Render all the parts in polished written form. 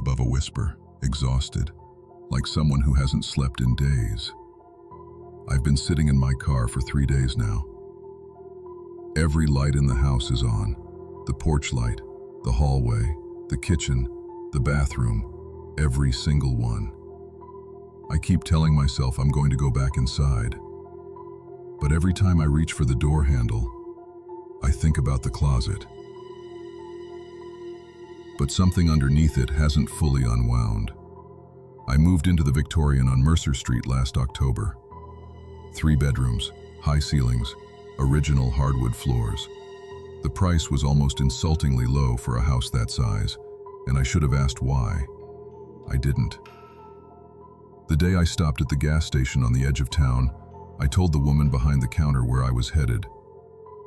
above a whisper, exhausted, like someone who hasn't slept in days. I've been sitting in my car for 3 days now. Every light in the house is on. The porch light, the hallway, the kitchen, the bathroom, every single one. I keep telling myself I'm going to go back inside. But every time I reach for the door handle, I think about the closet. But something underneath it hasn't fully unwound. I moved into the Victorian on Mercer Street last October. 3 bedrooms, high ceilings, original hardwood floors. The price was almost insultingly low for a house that size, and I should have asked why. I didn't. The day I stopped at the gas station on the edge of town, I told the woman behind the counter where I was headed.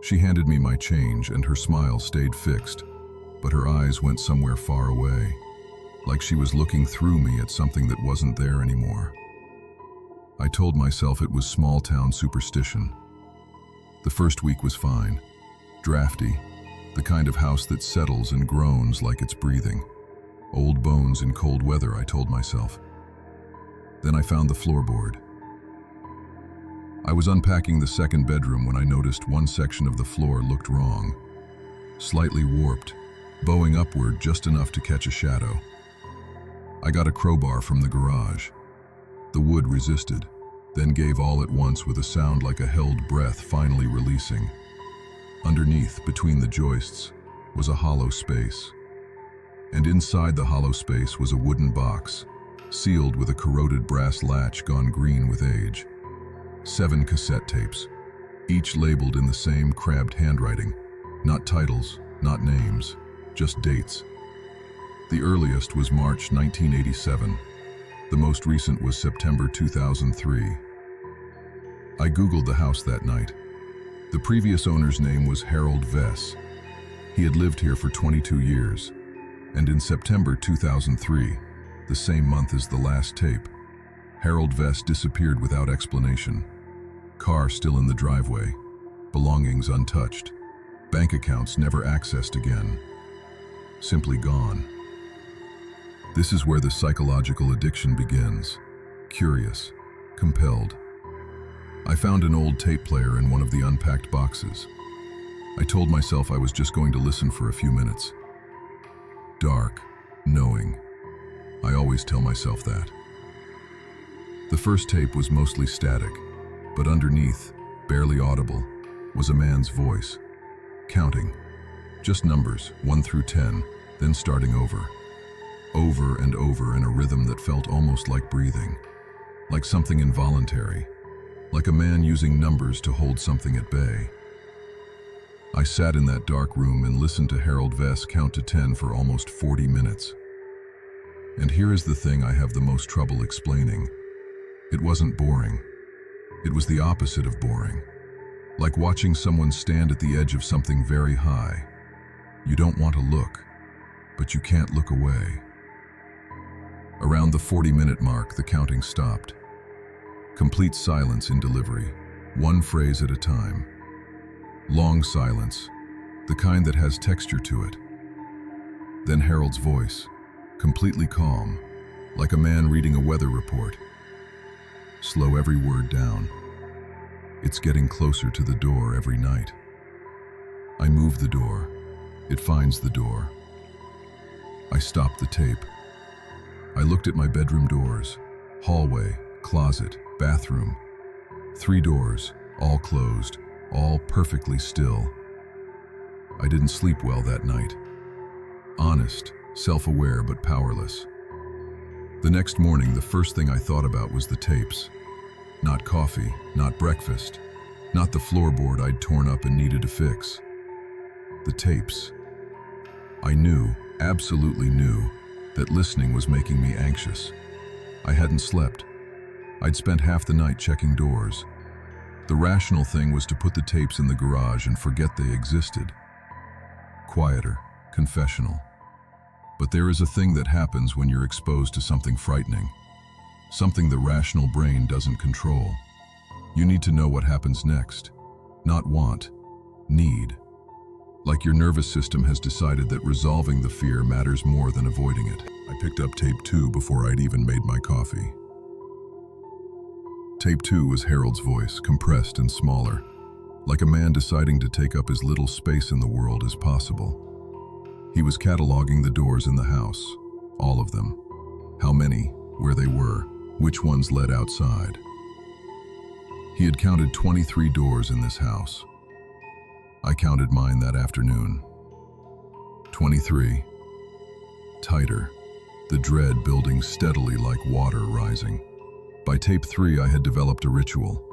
She handed me my change and her smile stayed fixed, but her eyes went somewhere far away, like she was looking through me at something that wasn't there anymore. I told myself it was small-town superstition. The first week was fine. Drafty, the kind of house that settles and groans like it's breathing. Old bones in cold weather, I told myself. Then I found the floorboard. I was unpacking the second bedroom when I noticed one section of the floor looked wrong. Slightly warped, bowing upward just enough to catch a shadow. I got a crowbar from the garage. The wood resisted, then gave all at once with a sound like a held breath finally releasing. Underneath, between the joists, was a hollow space. And inside the hollow space was a wooden box, sealed with a corroded brass latch gone green with age. 7 cassette tapes, each labeled in the same crabbed handwriting. Not titles, not names, just dates. The earliest was March 1987. The most recent was September 2003. I Googled the house that night. The previous owner's name was Harold Vess. He had lived here for 22 years, and in September 2003, the same month as the last tape, Harold Vess disappeared without explanation. Car still in the driveway, belongings untouched, bank accounts never accessed again. Simply gone. This is where the psychological addiction begins. Curious, compelled. I found an old tape player in one of the unpacked boxes. I told myself I was just going to listen for a few minutes. Dark, knowing. I always tell myself that. The first tape was mostly static, but underneath, barely audible, was a man's voice. Counting. Just numbers, 1 through 10, then starting over. Over and over in a rhythm that felt almost like breathing. Like something involuntary. Like a man using numbers to hold something at bay. I sat in that dark room and listened to Harold Vess count to 10 for almost 40 minutes. And here is the thing I have the most trouble explaining. It wasn't boring. It was the opposite of boring. Like watching someone stand at the edge of something very high. You don't want to look, but you can't look away. Around the 40-minute mark, the counting stopped. Complete silence in delivery, one phrase at a time. Long silence, the kind that has texture to it. Then Harold's voice, completely calm, like a man reading a weather report. Slow every word down. It's getting closer to the door every night. I move the door. It finds the door. I stop the tape. I looked at my bedroom doors, hallway, closet, bathroom. 3 doors, all closed, all perfectly still. I didn't sleep well that night. Honest, self-aware, but powerless. The next morning, the first thing I thought about was the tapes. Not coffee, not breakfast, not the floorboard I'd torn up and needed to fix. The tapes. I knew, absolutely knew, that listening was making me anxious. I hadn't slept. I'd spent half the night checking doors. The rational thing was to put the tapes in the garage and forget they existed. Quieter, confessional. But there is a thing that happens when you're exposed to something frightening. Something the rational brain doesn't control. You need to know what happens next. Not want, need. Like your nervous system has decided that resolving the fear matters more than avoiding it. I picked up tape 2 before I'd even made my coffee. Tape 2 was Harold's voice, compressed and smaller, like a man deciding to take up as little space in the world as possible. He was cataloging the doors in the house, all of them. How many, where they were, which ones led outside. He had counted 23 doors in this house. I counted mine that afternoon. 23. Tighter, the dread building steadily like water rising. By tape 3, I had developed a ritual.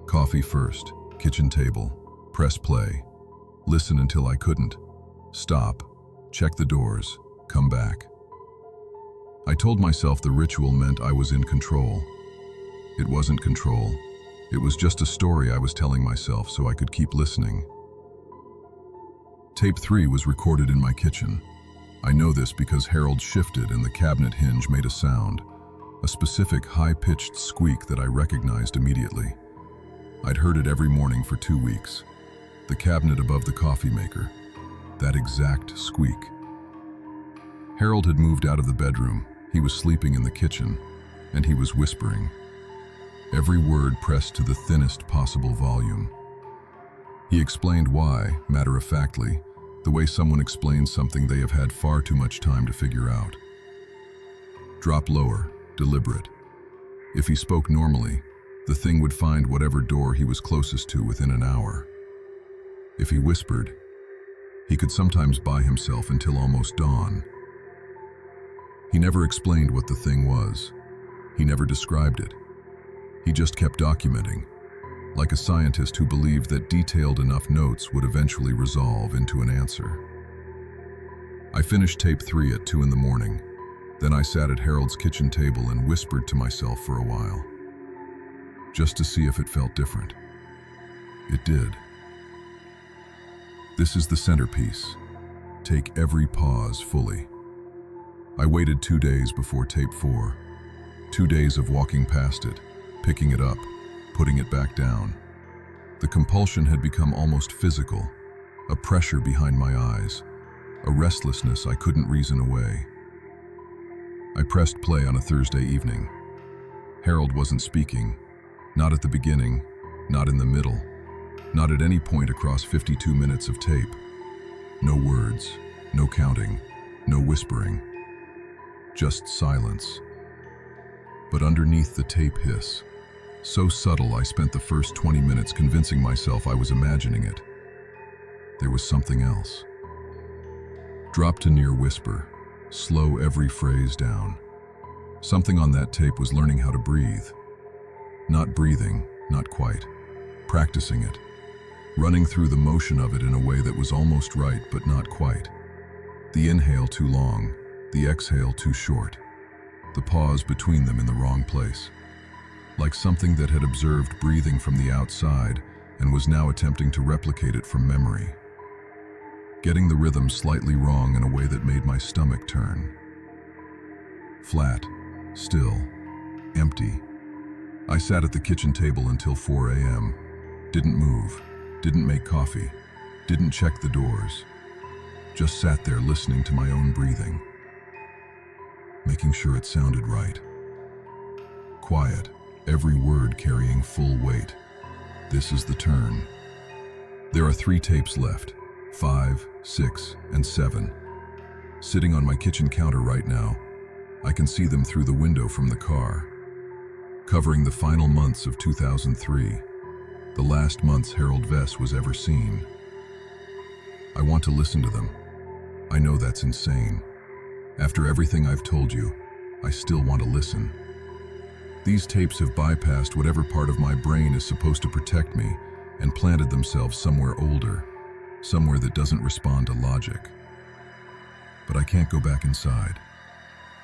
Coffee first, kitchen table, press play, listen until I couldn't, stop, check the doors, come back. I told myself the ritual meant I was in control. It wasn't control. It was just a story I was telling myself so I could keep listening. Tape 3 was recorded in my kitchen. I know this because Harold shifted and the cabinet hinge made a sound, a specific high-pitched squeak that I recognized immediately. I'd heard it every morning for 2 weeks. The cabinet above the coffee maker. That exact squeak. Harold had moved out of the bedroom. He was sleeping in the kitchen, and he was whispering. Every word pressed to the thinnest possible volume. He explained why, matter-of-factly, the way someone explains something they have had far too much time to figure out. Drop lower, deliberate. If he spoke normally, the thing would find whatever door he was closest to within an hour. If he whispered, he could sometimes buy himself until almost dawn. He never explained what the thing was. He never described it. He just kept documenting, like a scientist who believed that detailed enough notes would eventually resolve into an answer. I finished tape 3 at 2 in the morning. Then I sat at Harold's kitchen table and whispered to myself for a while, just to see if it felt different. It did. This is the centerpiece. Take every pause fully. I waited 2 days before tape 4. 2 days of walking past it, picking it up, putting it back down. The compulsion had become almost physical, a pressure behind my eyes, a restlessness I couldn't reason away. I pressed play on a Thursday evening. Harold wasn't speaking, not at the beginning, not in the middle, not at any point across 52 minutes of tape. No words, no counting, no whispering, just silence. But underneath the tape hiss, so subtle I spent the first 20 minutes convincing myself I was imagining it. There was something else. Drop to near whisper, slow every phrase down. Something on that tape was learning how to breathe. Not breathing, not quite. Practicing it. Running through the motion of it in a way that was almost right but not quite. The inhale too long, the exhale too short. The pause between them in the wrong place. Like something that had observed breathing from the outside and was now attempting to replicate it from memory. Getting the rhythm slightly wrong in a way that made my stomach turn. Flat, still, empty. I sat at the kitchen table until 4 a.m. Didn't move, didn't make coffee, didn't check the doors. Just sat there listening to my own breathing, making sure it sounded right. Quiet, every word carrying full weight. This is the turn. There are 3 tapes left, 5, 6, and 7. Sitting on my kitchen counter right now, I can see them through the window from the car, covering the final months of 2003, the last months Harold Vess was ever seen. I want to listen to them. I know that's insane. After everything I've told you, I still want to listen. These tapes have bypassed whatever part of my brain is supposed to protect me and planted themselves somewhere older, somewhere that doesn't respond to logic. But I can't go back inside.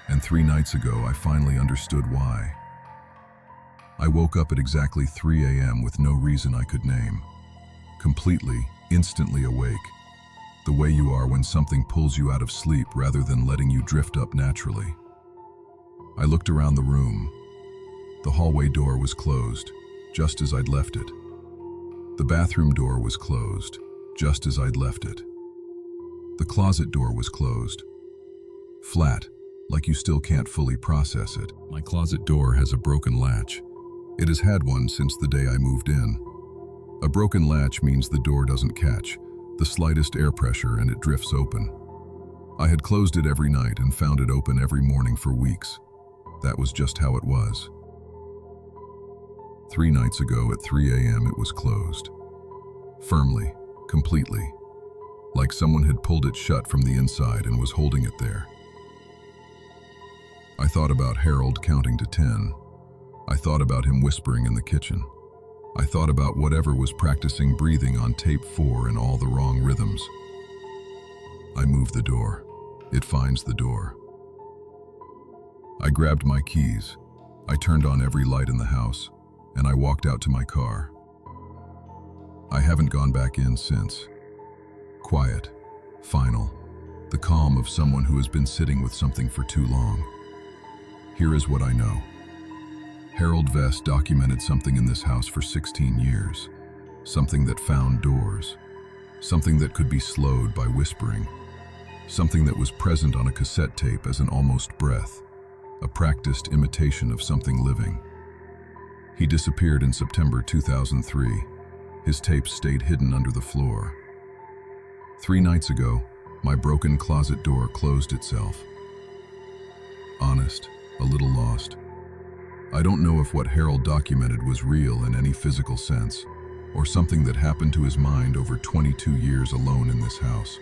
And 3 nights ago, I finally understood why. I woke up at exactly 3 a.m. with no reason I could name. Completely, instantly awake. The way you are when something pulls you out of sleep rather than letting you drift up naturally. I looked around the room. The hallway door was closed, just as I'd left it. The bathroom door was closed, just as I'd left it. The closet door was closed. Flat, like you still can't fully process it. My closet door has a broken latch. It has had one since the day I moved in. A broken latch means the door doesn't catch the slightest air pressure and it drifts open. I had closed it every night and found it open every morning for weeks. That was just how it was. 3 nights ago at 3 a.m. it was closed. Firmly, completely. Like someone had pulled it shut from the inside and was holding it there. I thought about Harold counting to 10. I thought about him whispering in the kitchen. I thought about whatever was practicing breathing on tape 4 in all the wrong rhythms. I moved the door. It finds the door. I grabbed my keys. I turned on every light in the house, and I walked out to my car. I haven't gone back in since. Quiet, final, the calm of someone who has been sitting with something for too long. Here is what I know. Harold Vest documented something in this house for 16 years. Something that found doors. Something that could be slowed by whispering. Something that was present on a cassette tape as an almost breath. A practiced imitation of something living. He disappeared in September 2003. His tapes stayed hidden under the floor. 3 nights ago, my broken closet door closed itself. Honest, a little lost. I don't know if what Harold documented was real in any physical sense, or something that happened to his mind over 22 years alone in this house.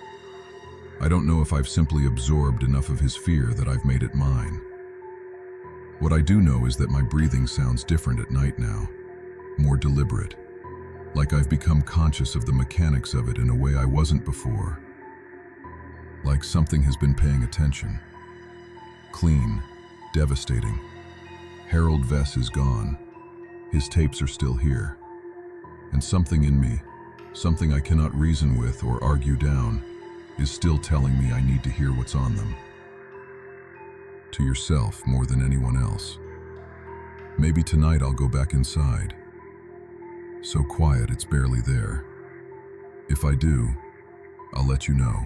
I don't know if I've simply absorbed enough of his fear that I've made it mine. What I do know is that my breathing sounds different at night now, more deliberate, like I've become conscious of the mechanics of it in a way I wasn't before. Like something has been paying attention. Clean, devastating. Harold Vest is gone. His tapes are still here. And something in me, something I cannot reason with or argue down, is still telling me I need to hear what's on them. To yourself more than anyone else. Maybe tonight I'll go back inside. So quiet it's barely there. If I do, I'll let you know.